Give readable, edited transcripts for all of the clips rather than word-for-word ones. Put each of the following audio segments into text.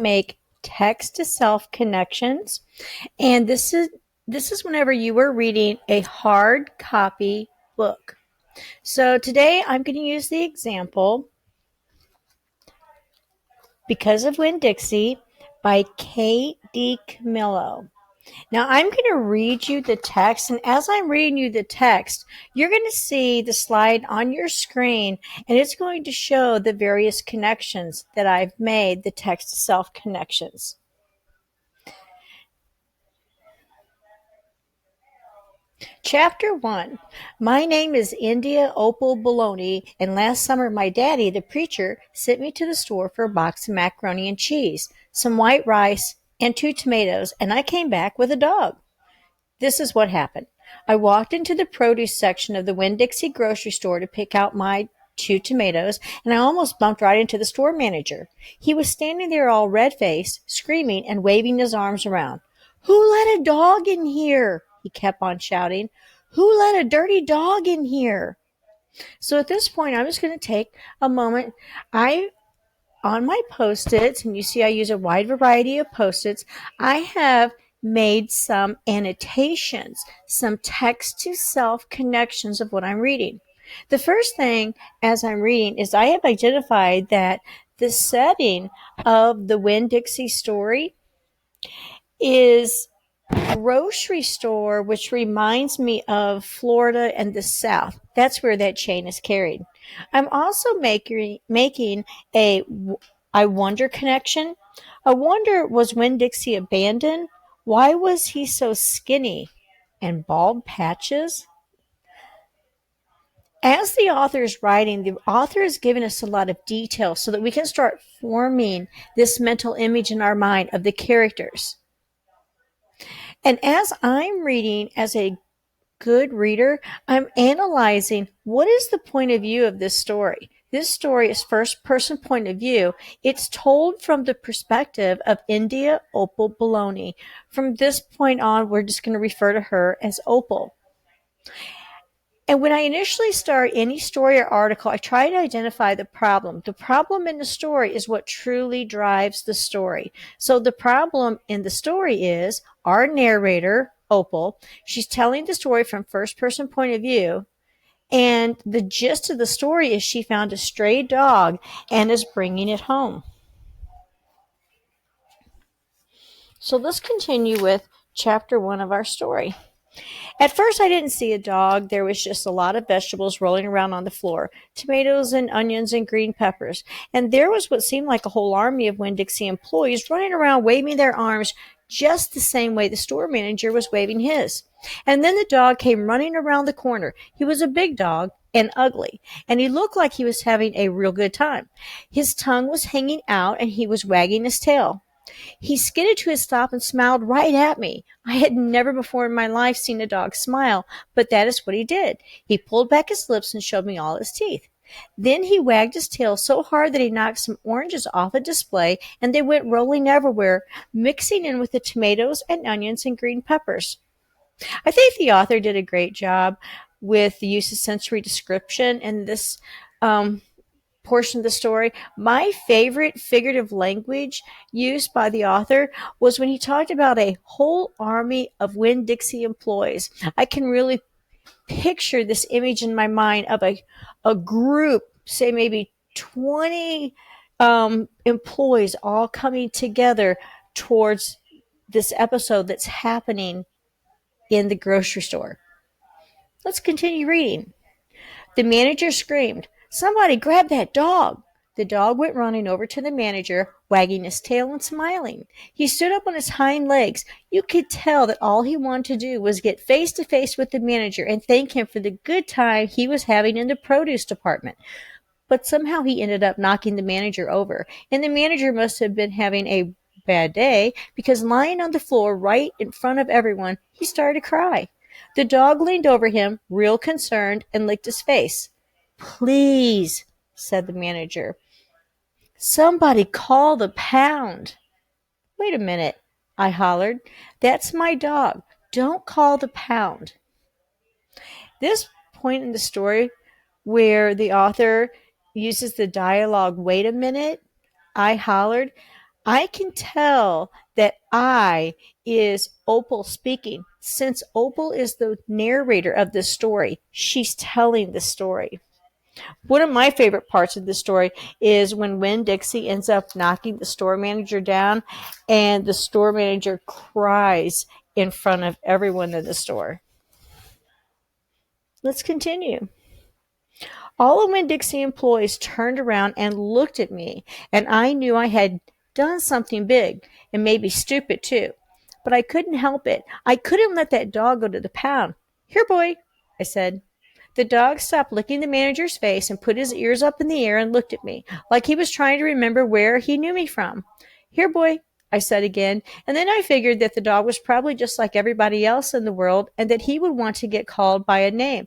make text to self connections. And this is whenever you were reading a hard copy book. So today I'm going to use the example Because of Winn-Dixie by K.D. Camillo. Now I'm going to read you the text, and as I'm reading you the text, you're going to see the slide on your screen, and it's going to show the various connections that I've made, the text to self connections. Chapter 1. My name is India Opal Bologna, and last summer my daddy, the preacher, sent me to the store for a box of macaroni and cheese, some white rice, and 2 tomatoes, and I came back with a dog. This is what happened. I walked into the produce section of the Winn-Dixie grocery store to pick out my 2 tomatoes, and I almost bumped right into the store manager. He was standing there all red-faced, screaming and waving his arms around. "Who let a dog in here?" he kept on shouting. "Who let a dirty dog in here?" So at this point, I'm just going to take a moment. On my Post-its, and you see I use a wide variety of Post-its, I have made some annotations, some text-to-self connections of what I'm reading. The first thing as I'm reading is I have identified that the setting of the Winn-Dixie story is grocery store, which reminds me of Florida and the South. That's where that chain is carried. I'm also making a I wonder connection. I wonder, was Winn-Dixie abandoned? Why was he so skinny and bald patches? As the author is writing, the author is giving us a lot of detail so that we can start forming this mental image in our mind of the characters. And as I'm reading as a good reader, I'm analyzing what is the point of view of this story. This story is first person point of view. It's told from the perspective of India Opal Bologna. From this point on, we're just going to refer to her as Opal. And when I initially start any story or article, I try to identify the problem. The problem in the story is what truly drives the story. So the problem in the story is our narrator, Opal, she's telling the story from first person point of view. And the gist of the story is she found a stray dog and is bringing it home. So let's continue with chapter 1 of our story. At first, I didn't see a dog. There was just a lot of vegetables rolling around on the floor, tomatoes and onions and green peppers. And there was what seemed like a whole army of Winn-Dixie employees running around waving their arms just the same way the store manager was waving his. And then the dog came running around the corner. He was a big dog and ugly, and he looked like he was having a real good time. His tongue was hanging out, and he was wagging his tail. He skidded to a stop and smiled right at me. I had never before in my life seen a dog smile, but that is what he did. He pulled back his lips and showed me all his teeth. Then he wagged his tail so hard that he knocked some oranges off a display, and they went rolling everywhere, mixing in with the tomatoes and onions and green peppers. I think the author did a great job with the use of sensory description in this portion of the story. My favorite figurative language used by the author was when he talked about a whole army of Winn-Dixie employees. I can really picture this image in my mind of a group, say maybe 20 employees all coming together towards this episode that's happening in the grocery store. Let's continue reading. The manager screamed, "Somebody grab that dog!" The dog went running over to the manager, wagging his tail and smiling. He stood up on his hind legs. You could tell that all he wanted to do was get face to face with the manager and thank him for the good time he was having in the produce department. But somehow he ended up knocking the manager over, and the manager must have been having a bad day because lying on the floor right in front of everyone, he started to cry. The dog leaned over him, real concerned, and licked his face. "Please," said the manager, "somebody call the pound." "Wait a minute," I hollered. "That's my dog. Don't call the pound." This point in the story where the author uses the dialogue, "Wait a minute," I hollered, I can tell that I is Opal speaking. Since Opal is the narrator of this story, she's telling the story. One of my favorite parts of the story is when Winn-Dixie ends up knocking the store manager down, and the store manager cries in front of everyone in the store. Let's continue. All of Winn-Dixie employees turned around and looked at me, and I knew I had done something big, and maybe stupid too. But I couldn't help it. I couldn't let that dog go to the pound. Here, boy, I said. The dog stopped licking the manager's face and put his ears up in the air and looked at me, like he was trying to remember where he knew me from. Here, boy, I said again, and then I figured that the dog was probably just like everybody else in the world and that he would want to get called by a name.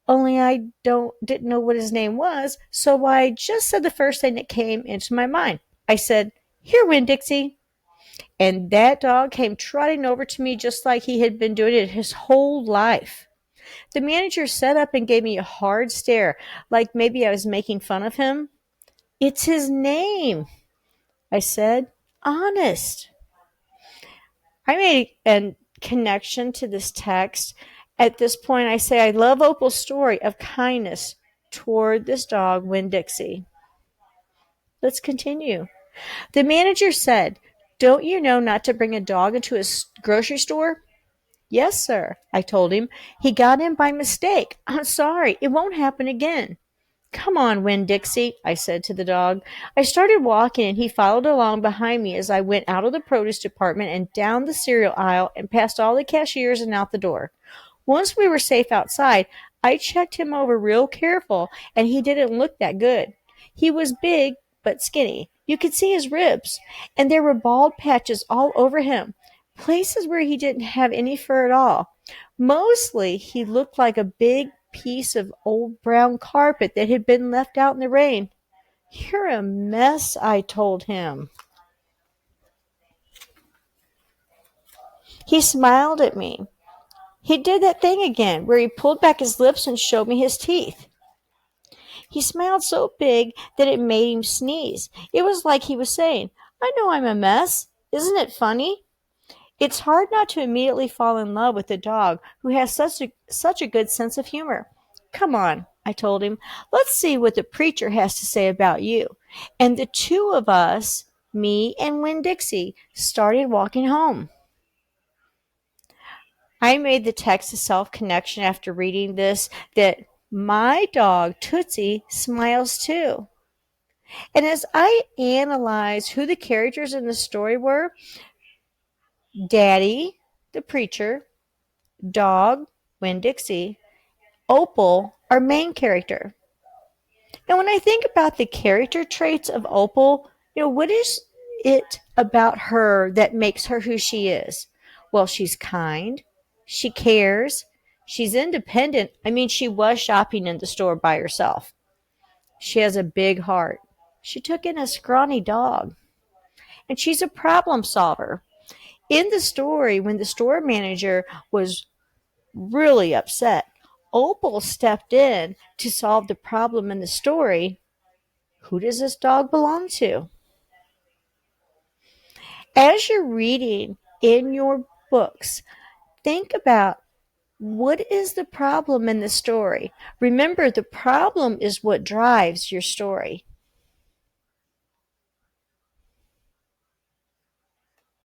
Only I didn't know what his name was, so I just said the first thing that came into my mind. I said, Here, Winn-Dixie. And that dog came trotting over to me just like he had been doing it his whole life. The manager sat up and gave me a hard stare, like maybe I was making fun of him. It's his name, I said. Honest. I made a connection to this text. At this point, I say I love Opal's story of kindness toward this dog, Winn-Dixie. Let's continue. The manager said, Don't you know not to bring a dog into a grocery store? Yes, sir, I told him. He got in by mistake. I'm sorry. It won't happen again. Come on, Winn-Dixie, I said to the dog. I started walking, and he followed along behind me as I went out of the produce department and down the cereal aisle and past all the cashiers and out the door. Once we were safe outside, I checked him over real careful, and he didn't look that good. He was big, but skinny. You could see his ribs, and there were bald patches all over him, places where he didn't have any fur at all. Mostly, he looked like a big piece of old brown carpet that had been left out in the rain. You're a mess, I told him. He smiled at me. He did that thing again, where he pulled back his lips and showed me his teeth. He smiled so big that it made him sneeze. It was like he was saying, I know I'm a mess. Isn't it funny? It's hard not to immediately fall in love with a dog who has such a good sense of humor. Come on, I told him. Let's see what the preacher has to say about you. And the two of us, me and Winn-Dixie, started walking home. I made the text to self connection after reading this that my dog Tootsie smiles too. And as I analyzed who the characters in the story were, Daddy, the preacher, dog, Winn-Dixie, Opal, our main character. And when I think about the character traits of Opal, what is it about her that makes her who she is? Well, she's kind. She cares. She's independent. I mean, she was shopping in the store by herself. She has a big heart. She took in a scrawny dog. And she's a problem solver. In the story, when the store manager was really upset, Opal stepped in to solve the problem in the story. Who does this dog belong to? As you're reading in your books, think about what is the problem in the story. Remember, the problem is what drives your story.